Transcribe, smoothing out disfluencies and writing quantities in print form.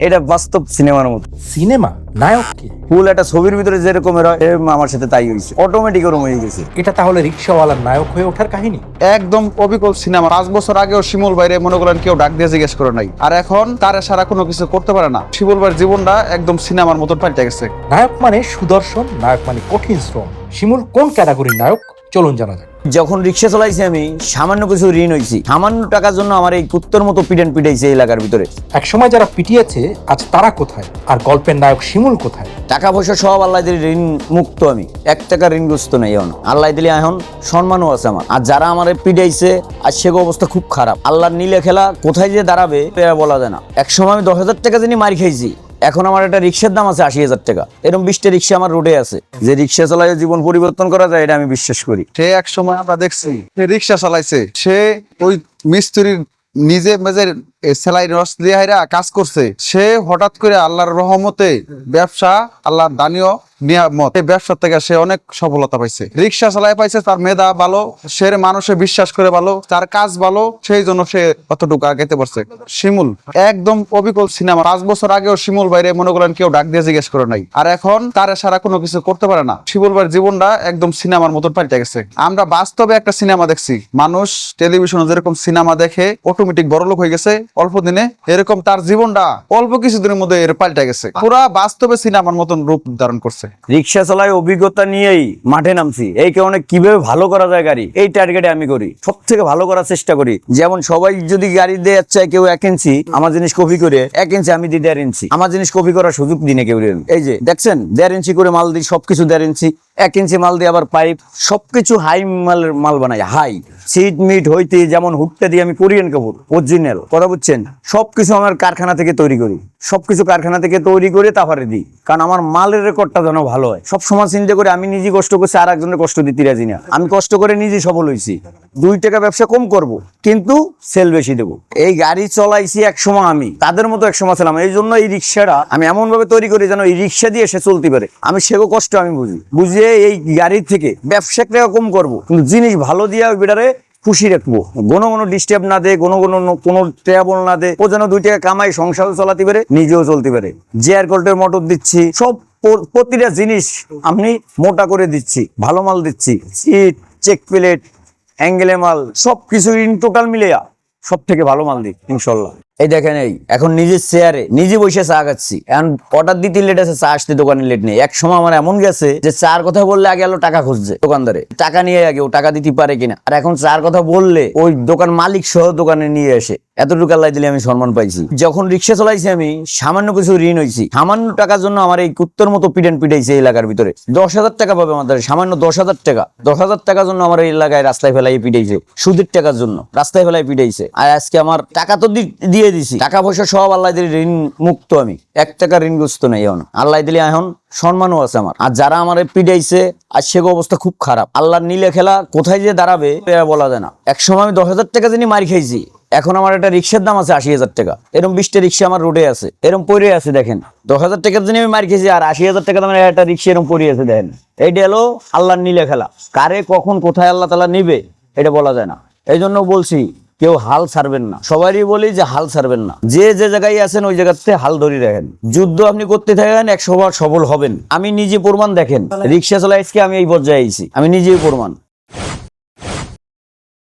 এটা বাস্তব সিনেমার মতো। সিনেমা নায়ক কে? ফুল একটা ছবির ভিতরে যেরকম আমার সাথে তাই হয়েছে, অটোমেটিক ওরকম হয়ে গেছে। এটা তাহলে রিক্সাওয়ালার নায়ক হয়ে ওঠার কাহিনী। একদম অবিকল সিনেমা। 5 বছর আগেও শিমুল ভাইরে মনে করেন কেউ ডাক দিয়ে জিজ্ঞেস করে নাই, আর এখন তারা সারা কোনো কিছু করতে পারে না। শিমুল ভাইয়ের জীবনটা একদম সিনেমার মতন পাল্টে গেছে। নায়ক মানে সুদর্শন, নায়ক মানে কঠিন শ্রম। শিমুল কোন ক্যাটাগরির নায়ক চলুন জানা যাক। যখন রিক্সা চালাইছি আমি, সামান্য কিছু ঋণ হয়েছি, সামান্য টাকার জন্য আমার এই কুত্তর মতো পিটান পিটাইছে এলাকার ভিতরে। একসময় যারা পিটিয়েছে আজ তারা কোথায়, আর গল্পের নায়ক শিমুল কোথায়? টাকা পয়সা সব আল্লাহ দিলে ঋণ মুক্ত আমি, 1 টাকা ঋণগ্রস্ত নেই এখন। আল্লাহ দিলে এখন সম্মানও আছে আমার। আর যারা আমার পিটাইছে আর সে অবস্থা খুব খারাপ। আল্লাহর নীলে খেলা কোথায় যে দাঁড়াবে বলা যায় না। একসময় আমি 10,000 টাকা যিনি মার খাইছি, এখন আমার একটা রিক্সার দাম আছে 80,000 টাকা। এরকম 20টা রিক্সা আমার রোডে আছে। যে রিক্সা চালায় জীবন পরিবর্তন করা যায়, এটা আমি বিশ্বাস করি। সে এক সময় আমরা দেখছি সে রিক্সা চালাইছে, সে ওই মিস্ত্রির নিজে মেজের সেলাই রস দিয়ে কাজ করছে। সে হঠাৎ করে আল্লাহর রহমতে ব্যবসা, আল্লাহর দানীয় নিয়ামত, এই ব্যবসা থেকে সে অনেক সফলতা পাইছে। রিক্সা চালাই পাইছে, তার মেধা ভালো, সে মানুষে বিশ্বাস করে ভালো, তার কাজ ভালো, সেই জন্য সে অতটুকু আগাইতে পারছে। শিমুল একদম অবিকল সিনেমা। 5 বছর আগেও শিমুল ভাইরে মনে করেন কেউ ডাক দিয়ে জিজ্ঞেস করে নাই, আর এখন তারা সারা কোনো কিছু করতে পারে না। শিমুল ভাইয়ের জীবনটা একদম সিনেমার মতন পাল্টে গেছে। আমরা বাস্তবে একটা সিনেমা দেখছি। মানুষ টেলিভিশনে যেরকম সিনেমা দেখে অটোমেটিক বড়লোক হয়ে গেছে অল্প দিনে, এরকম তার জীবনটা অল্প কিছুদিনের মধ্যে এর পাল্টে গেছে। পুরা বাস্তবে সিনেমার মতন রূপ ধারণ করছে। রিক্সা চালায় অভিজ্ঞতা নিয়েই মাঠে নামছি। এই কারণে কিভাবে ভালো করা যায় গাড়ি, এই টার্গেটে আমি করি, সব থেকে ভালো করার চেষ্টা করি। যেমন সবাই যদি গাড়ি দিয়ে চায়, কেউ 1 ইঞ্চি আমার জিনিস কপি করে, 1 ইঞ্চি আমি দিই 1.5 ইঞ্চি, আমার জিনিস কপি করার সুযোগ দিনে কেউ। এই যে দেখছেন 1.5 ইঞ্চি করে মাল দিই, সবকিছু 1.5 ইঞ্চি, 1 ইঞ্চি মাল দিয়ে আবার পাইপ, সবকিছু হাই মালের মাল বানাই। হাই সিট মিট হইতে, যেমন হুটটা দিয়ে আমি কোরিয়ান কাপড় অরিজিনাল, কথা বুঝছেন, সবকিছু আমার কারখানা থেকে তৈরি করি। সবকিছু কারখানা থেকে তৈরি করে তারপরে দিই, কারণ আমার মালের রেকর্ডটা যেন ভালো হয়। সবসময় চিন্তা করে আমি নিজে কষ্ট করছি, আর একজনের কষ্ট দিতে রাজি না। আমি কষ্ট করে নিজে সফল হয়েছি। 2 টাকা ব্যবসা কম করব, কিন্তু সেল বেশি দেবো। এই গাড়ি চলাইছি এক সময়, আমি তাদের মতো এক সময় ছিলাম। এই জন্য এই রিক্সাটা আমি এমন ভাবে তৈরি করি যেন এই রিক্সা দিয়ে সে চলতে পারে। আমি সেগো কষ্ট আমি বুঝিয়ে এই গাড়ির থেকে ব্যবসা টাকা কম করবো, কিন্তু জিনিস ভালো দিয়ে ওই বেটারে খুশি রাখবো। কোনো ডিস্টার্ব না দে, কোনো ট্রাবল না দে, ও যেন 2 টাকা কামাই সংসার চালাতে পারে, নিজেও চলতে পারে। জেআর কোল্টের মোটর দিচ্ছি, সব প্রতিটা জিনিস আমি মোটা করে দিচ্ছি, ভালো মাল দিচ্ছি। সিট, চেক প্লেট, অ্যাঙ্গেলে মাল, সবকিছু ইন টোটাল মিলিয়া সব থেকে ভালো মাল দিই ইনশাল্লাহ। এই দেখেন, এই এখন নিজের চেয়ারে নিজে বসে চা খাচ্ছি। এখন অর্ডার দিতে লেট আছে, চা আসতে দোকানে লেট নেই। এক সময় আমার এমন গেছে যে চার কথা বললে আগে এলো টাকা খুঁজছে দোকানদারে, টাকা নিয়ে আগে ও টাকা দিতে পারে কিনা। আর এখন চার কথা বললে ওই দোকান মালিক সহ দোকানে নিয়ে আসে। এতটুকু আল্লাহ দিলে আমি সম্মান পাইছি। যখন রিক্সা চালাইছি আমি, সামান্য কিছু ঋণ হয়েছি, সামান্য টাকার জন্য আমার এই কুত্তর মতো পিটান পিটাইছে এলাকার ভিতরে। 10,000 টাকা পাবে আমাদের, সামান্য 10,000 টাকা। 10,000 টাকার জন্য আমার এই এলাকায় রাস্তায় ফেলাই পিটাইছে, সুদের টাকার জন্য রাস্তায় ফেলাই পিটাইছে। আর আজকে আমার টাকা তো দিয়ে দিছি, টাকা পয়সা সব আল্লাহ দিলে ঋণ মুক্ত আমি, 1 টাকা ঋণগ্রস্ত নেই এখন। আল্লাহ দিলে এখন সম্মানও আছে আমার। আর যারা আমার পিটাইছে আর সে অবস্থা খুব খারাপ। আল্লাহর নীলে খেলা কোথায় যে দাঁড়াবে বলা যায় না। এক সময় আমি 10,000 টাকা যিনি মার খাইছি, এখন আমার একটা রিক্সার দাম আছে 80,000 টাকা। এরকম 20টা রিক্সা আমার রোডে আছে, এরকম পড়ে আছে। দেখেন 10,000 টাকার জন্য আমি মার খেয়েছি, আর 80,000 টাকা দামের একটা রিক্সা এরকম পড়ে আছে। দেখেন, এইটা হলো আল্লাহর নীলে খেলা। কারে কখন কোথায় আল্লাহ তাআলা নিবে এটা বলা যায় না। এই জন্য বলছি, কেউ হাল ছাড়বেন না। সবারই বলি যে হাল ছাড়বেন না। যে জায়গায় আছেন ওই জায়গাতে হাল ধরে রাখেন। যুদ্ধ আপনি করতে থাকেন, 100 বার সফল হবেন। আমি নিজে প্রমাণ। দেখেন রিক্সা চালাইছি, আমি এই পর্যায়ে আইছি, আমি নিজেই প্রমাণ।